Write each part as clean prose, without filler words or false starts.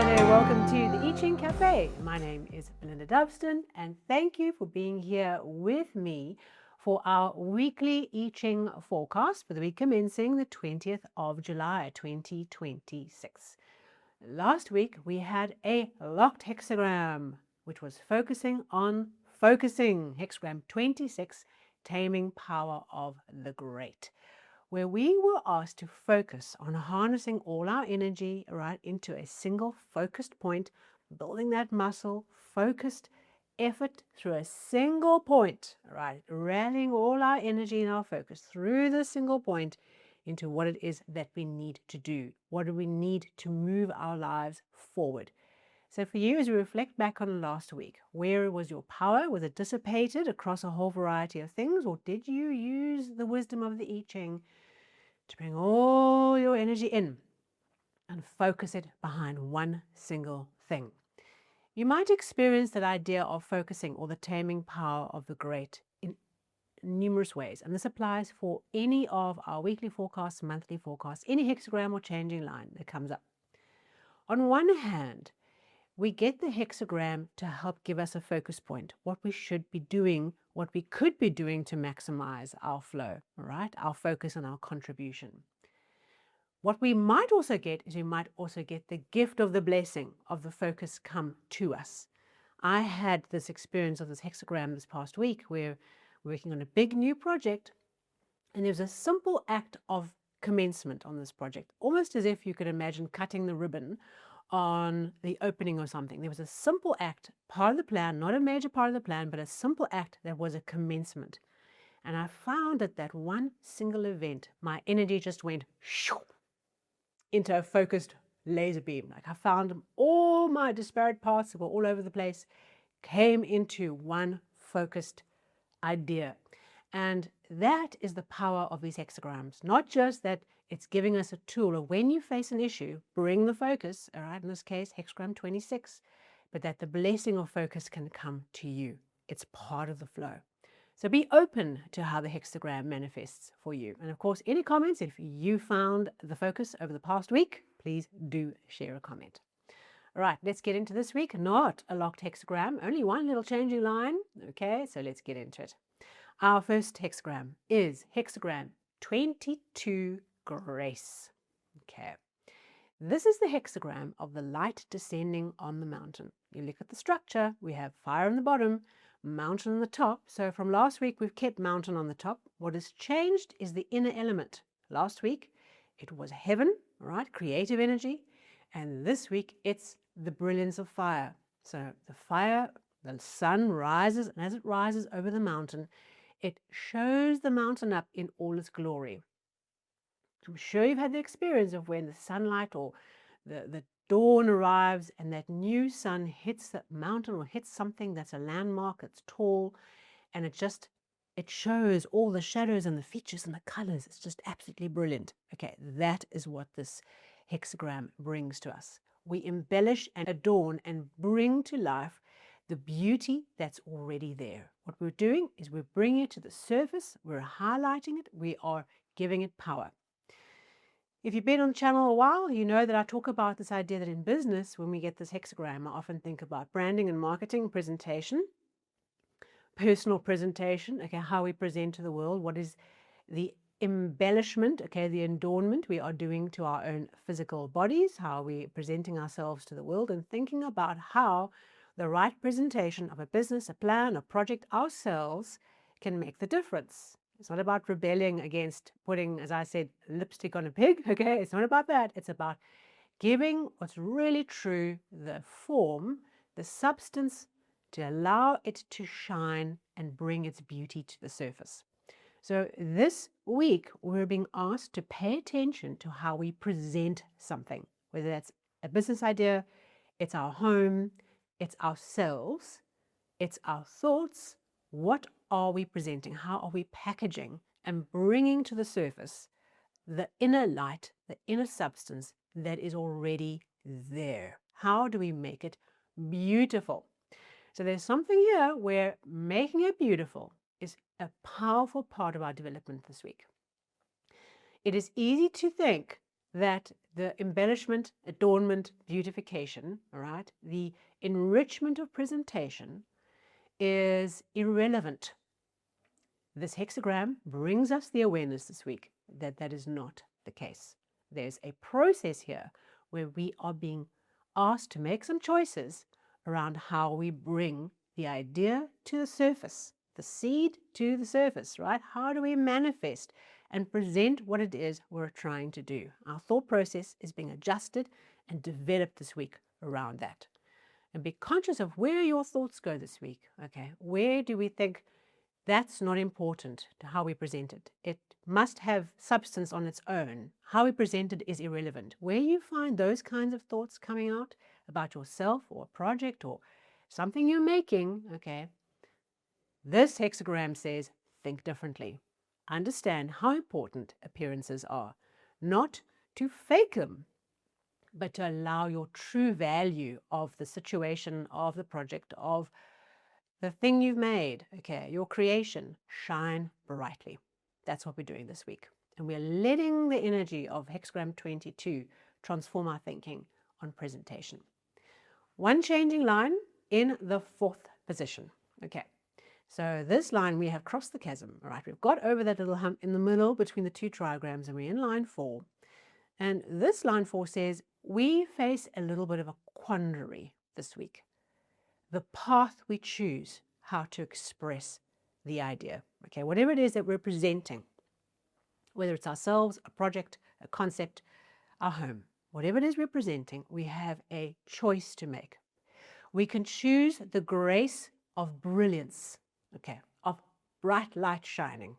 Hi there, welcome to the I Ching Cafe. My name is Belinda Dubston, and thank you for being here with me for our weekly I Ching forecast for the week commencing the 20th of July 2026. Last week we had a locked hexagram, which was focusing on focusing, hexagram 26, taming power of the great, where we were asked to focus on harnessing all our energy right into a single focused point, building that muscle, focused effort through a single point, right? Rallying all our energy and our focus through the single point into what it is that we need to do. What do we need to move our lives forward? So for you, as we reflect back on last week, where was your power? Was it dissipated across a whole variety of things, or did you use the wisdom of the I Ching to bring all your energy in and focus it behind one single thing? You might experience that idea of focusing or the taming power of the great in numerous ways, and this applies for any of our weekly forecasts, monthly forecasts, any hexagram or changing line that comes up. On one hand, we get the hexagram to help give us a focus point, what we should be doing, what we could be doing to maximize our flow, right? Our focus and our contribution. What we might also get is we might also get the gift of the blessing of the focus come to us. I had this experience of this hexagram this past week where we're working on a big new project, and there's a simple act of commencement on this project, almost as if you could imagine cutting the ribbon on the opening of something. There was a simple act, part of the plan, not a major part of the plan, but a simple act that was a commencement. And I found that that one single event, my energy just went into a focused laser beam. Like I found all my disparate parts that were all over the place came into one focused idea. And that is the power of these hexagrams. Not just that it's giving us a tool of when you face an issue, bring the focus, all right, in this case, hexagram 26, but that the blessing of focus can come to you. It's part of the flow. So be open to how the hexagram manifests for you. And of course, any comments, if you found the focus over the past week, please do share a comment. All right, let's get into this week. Not a locked hexagram, only one little changing line. Okay, so let's get into it. Our first hexagram is hexagram 22, grace. Okay, this is the hexagram of the light descending on the mountain. You look at the structure, we have fire on the bottom, mountain on the top. So from last week, we've kept mountain on the top. What has changed is the inner element. Last week, it was heaven, right? Creative energy. And this week, it's the brilliance of fire. So the fire, the sun rises, and as it rises over the mountain, it shows the mountain up in all its glory. I'm sure you've had the experience of when the sunlight or the dawn arrives and that new sun hits that mountain or hits something that's a landmark, it's tall, and it shows all the shadows and the features and the colors. It's just absolutely brilliant. Okay, that is what this hexagram brings to us. We embellish and adorn and bring to life the beauty that's already there. What we're doing is we're bringing it to the surface, we're highlighting it, we are giving it power. If you've been on the channel a while, you know that I talk about this idea that in business, when we get this hexagram, I often think about branding and marketing, presentation, personal presentation, okay, how we present to the world, what is the embellishment, okay, the adornment we are doing to our own physical bodies, how we're presenting ourselves to the world, and thinking about how the right presentation of a business, a plan, a project, ourselves can make the difference. It's not about rebelling against putting, as I said, lipstick on a pig, okay? It's not about that. It's about giving what's really true, the form, the substance, to allow it to shine and bring its beauty to the surface. So this week, we're being asked to pay attention to how we present something, whether that's a business idea, it's our home, it's ourselves, it's our thoughts. What are we presenting? How are we packaging and bringing to the surface the inner light, the inner substance that is already there? How do we make it beautiful? So there's something here where making it beautiful is a powerful part of our development this week. It is easy to think that the embellishment, adornment, beautification, all right, the enrichment of presentation is irrelevant. This hexagram brings us the awareness this week that that is not the case. There's a process here where we are being asked to make some choices around how we bring the idea to the surface, the seed to the surface, right? How do we manifest and present what it is we're trying to do? Our thought process is being adjusted and developed this week around that. And be conscious of where your thoughts go this week. Okay, where do we think that's not important to how we present it? It must have substance on its own. How we present it is irrelevant. Where you find those kinds of thoughts coming out about yourself or a project or something you're making, okay, this hexagram says think differently. Understand how important appearances are, not to fake them, but to allow your true value of the situation, of the project, of the thing you've made, okay, your creation, shine brightly. That's what we're doing this week. And we're letting the energy of hexagram 22 transform our thinking on presentation. One changing line in the 4th position. Okay, so this line we have crossed the chasm. All right, we've got over that little hump in the middle between the 2 trigrams and we're in line 4. And this line 4 says we face a little bit of a quandary this week. The path we choose, how to express the idea. Okay, whatever it is that we're presenting, whether it's ourselves, a project, a concept, our home, whatever it is we're presenting, we have a choice to make. We can choose the grace of brilliance, okay, of bright light shining.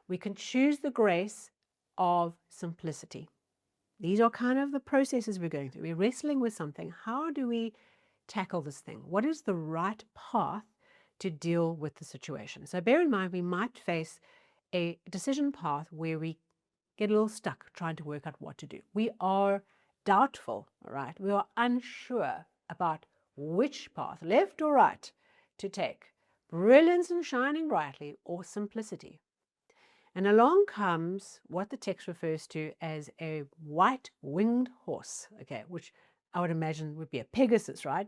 We can choose the grace of simplicity. These are kind of the processes we're going through. We're wrestling with something. How do we tackle this thing? What is the right path to deal with the situation? So bear in mind, we might face a decision path where we get a little stuck trying to work out what to do. We are doubtful, all right? We are unsure about which path, left or right, to take. Brilliance and shining brightly or simplicity. And along comes what the text refers to as a white-winged horse, okay, which I would imagine would be a Pegasus, right?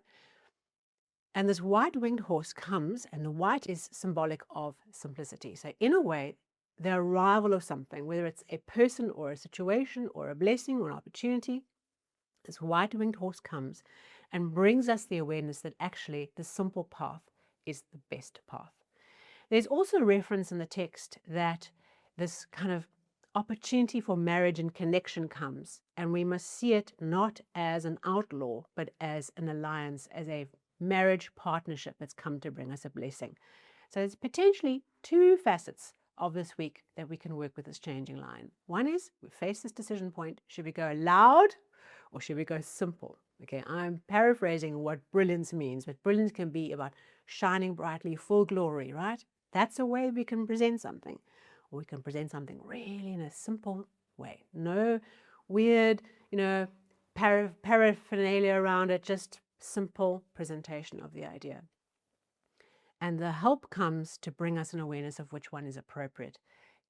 And this white-winged horse comes, and the white is symbolic of simplicity. So in a way, the arrival of something, whether it's a person or a situation or a blessing or an opportunity, this white-winged horse comes and brings us the awareness that actually the simple path is the best path. There's also a reference in the text that this kind of opportunity for marriage and connection comes, and we must see it not as an outlaw, but as an alliance, as a marriage partnership that's come to bring us a blessing. So there's potentially 2 facets of this week that we can work with this changing line. One is we face this decision point. Should we go loud or should we go simple? Okay, I'm paraphrasing what brilliance means, but brilliance can be about shining brightly, full glory, right? That's a way we can present something. Or we can present something really in a simple way. No weird, paraphernalia around it, just simple presentation of the idea. And the help comes to bring us an awareness of which one is appropriate.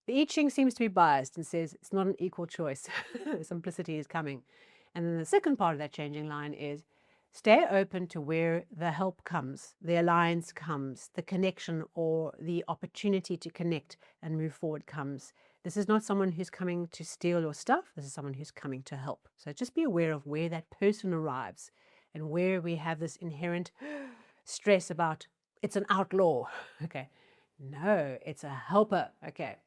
The I Ching seems to be biased and says it's not an equal choice. Simplicity is coming. And then the second part of that changing line is stay open to where the help comes, the alliance comes, the connection or the opportunity to connect and move forward comes. This is not someone who's coming to steal your stuff. This is someone who's coming to help. So just be aware of where that person arrives and where we have this inherent stress about it's an outlaw. Okay. No, it's a helper. Okay.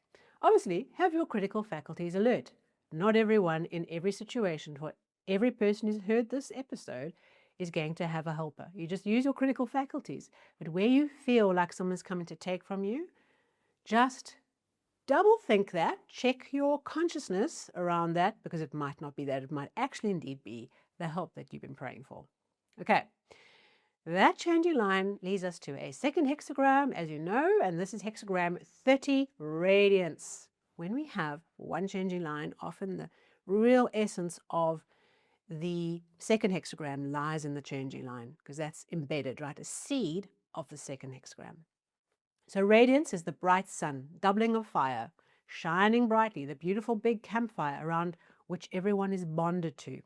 Obviously, have your critical faculties alert. Not everyone in every situation, for every person who's heard this episode, is going to have a helper. You just use your critical faculties. But where you feel like someone's coming to take from you, just double think that, check your consciousness around that, because it might not be that. It might actually indeed be the help that you've been praying for. Okay. That changing line leads us to a second hexagram, as you know, and this is hexagram 30, radiance. When we have one changing line, often the real essence of the second hexagram lies in the changing line, because that's embedded, right? A seed of the second hexagram. So radiance is the bright sun, doubling of fire, shining brightly, the beautiful big campfire around which everyone is bonded to.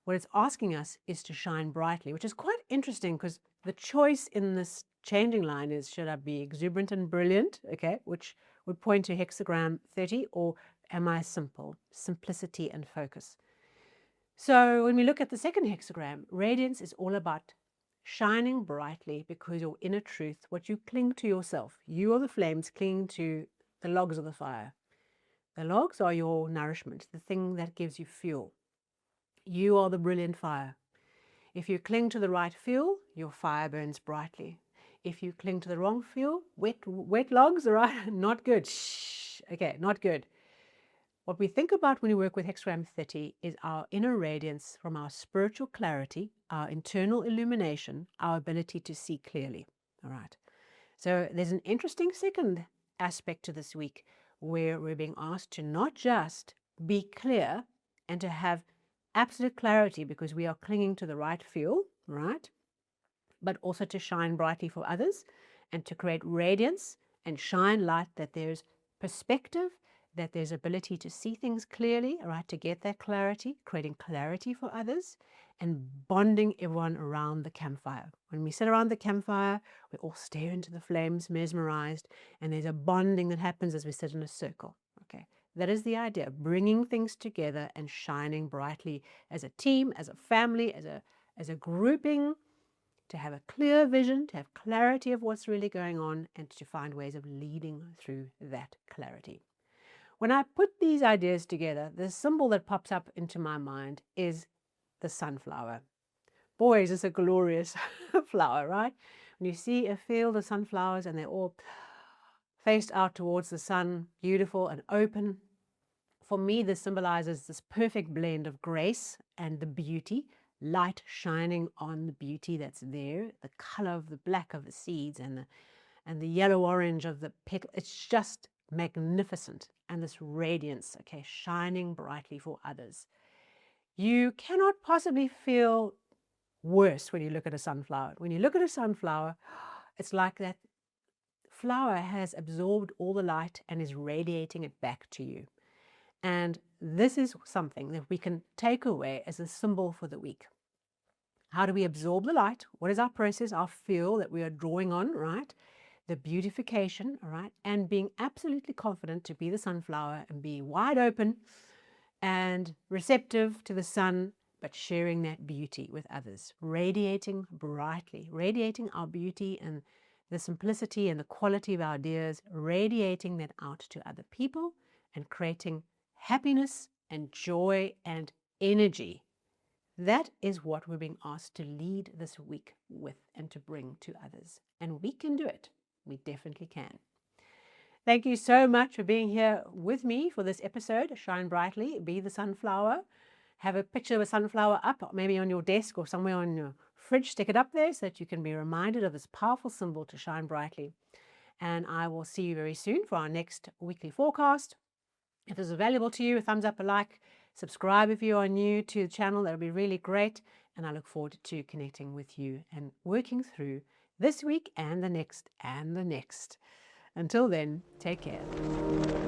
What it's asking us is to shine brightly, which is quite interesting because the choice in this changing line is, should I be exuberant and brilliant, okay, which would point to hexagram 30, or am I simple, simplicity and focus? So when we look at the second hexagram, radiance is all about shining brightly because your inner truth, what you cling to yourself, you are the flames clinging to the logs of the fire. The logs are your nourishment, the thing that gives you fuel. You are the brilliant fire. If you cling to the right fuel, your fire burns brightly. If you cling to the wrong fuel, wet logs, all right, not good. Shh. Okay, not good. What we think about when we work with hexagram 30 is our inner radiance from our spiritual clarity, our internal illumination, our ability to see clearly. All right. So there's an interesting second aspect to this week where we're being asked to not just be clear and to have absolute clarity because we are clinging to the right fuel, right? But also to shine brightly for others and to create radiance and shine light, that there's perspective, that there's ability to see things clearly, right, to get that clarity, creating clarity for others, and bonding everyone around the campfire. When we sit around the campfire, we all stare into the flames, mesmerized, and there's a bonding that happens as we sit in a circle. Okay, that is the idea, bringing things together and shining brightly as a team, as a family, as a grouping, to have a clear vision, to have clarity of what's really going on, and to find ways of leading through that clarity. When I put these ideas together, the symbol that pops up into my mind is the sunflower. Boy, is this a glorious flower, right? When you see a field of sunflowers and they're all faced out towards the sun, beautiful and open. For me, this symbolizes this perfect blend of grace and the beauty, light shining on the beauty that's there, the color of the black of the seeds and the yellow-orange of the petal. It's just magnificent. And this radiance, okay, shining brightly for others. You cannot possibly feel worse when you look at a sunflower. When you look at a sunflower, it's like that flower has absorbed all the light and is radiating it back to you. And this is something that we can take away as a symbol for the week. How do we absorb the light? What is our process, our fuel that we are drawing on, right? The beautification, all right? And being absolutely confident to be the sunflower and be wide open and receptive to the sun, but sharing that beauty with others, radiating brightly, radiating our beauty and the simplicity and the quality of our ideas, radiating that out to other people and creating happiness and joy and energy. That is what we're being asked to lead this week with and to bring to others. And we can do it. We definitely can. Thank you so much for being here with me for this episode. Shine brightly, be the sunflower. Have a picture of a sunflower up, maybe on your desk or somewhere on your fridge. Stick it up there so that you can be reminded of this powerful symbol to shine brightly. And I will see you very soon for our next weekly forecast. If this is valuable to you, a thumbs up, a like, subscribe if you are new to the channel. That would be really great. And I look forward to connecting with you and working through this week and the next and the next. Until then, take care.